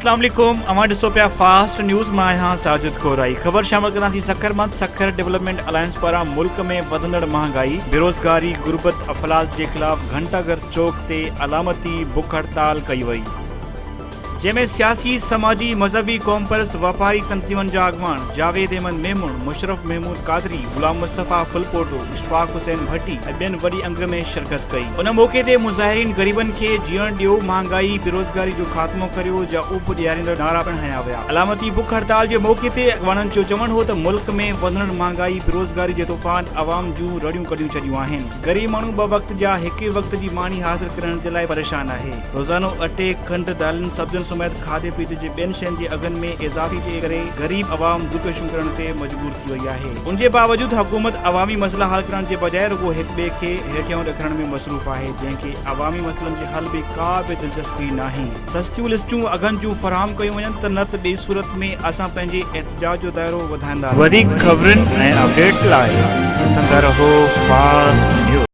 अस्सलाम वालेकुम अमा ॾिसो पिया फास्ट न्यूज़ मां आहियां साजिद खोराई। ख़बर शामिल कंदा थी सखरमंद सखर डेवलपमेंट अलायंस पारां मुल्क में वधंदड़ महांगाई बेरोज़गारी गुरबत अफलास जे ख़िलाफ़ घंटाघर चौक ते अलामती बुख हड़ताल कई वई, जंहिंमें सियासी समाजी मज़हबी क़ौम परस्त वापारी तंज़ीमनि जा अॻवान जावेद अहमद मेमून, मुशरफ महमूद कादरी, गुलाम मुस्तफ़ा फुलपोटो, इशफाक हुसैन भट्टी ऐं ॿियनि वॾी अंग में शिरकत कई। उन मौक़े ते मुज़ाहिरीन ग़रीबनि खे जीअण ॾियो, महांगाई बेरोज़गारी जो ख़ात्मो करियो जा उब ॾियारींदड़ नारा पिणु हया विया। अलामती बुख हड़ताल जे मौक़े ते अॻवाननि जो चवणु हो त मुल्क में वधंदड़ महांगाई बेरोज़गारी जे तूफ़ान अवाम जूं रड़ियूं कढियूं छॾियूं आहिनि। ग़रीब माण्हू ॿ वक़्त जा हिकु वक़्त जी मानी हासिल करण जे लाइ परेशान आहे। रोज़ानो अटे खंड दालनि सब्जियुनि समेत खाधे पीते जे ॿियनि शयुनि जे अघनि में इज़ाफ़े जे करे ग़रीब अवाम ख़ुदकुशियूं करण ते मजबूर थी वई आहे। उन जे बावजूद हुकूमत अवामी मसइला हल करण जे बजाय रुगो हिक ॿिए खे हेठियां ॾेखारण में मसरूफ़ आहे, जंहिंखे अवामी मसइलनि जे हल में का बि दिलचस्पी नाहे। सस्तियूं लिस्टूं अघनि जूं फराहम कयूं वञनि त न त ॿी सूरत में असां पंहिंजे एहतिजाज जो दाइरो वधाईंदा। वधीक ख़बरुनि ऐं अपडेट्स लाइ ॾिसंदा रहो फास्ट न्यूज़।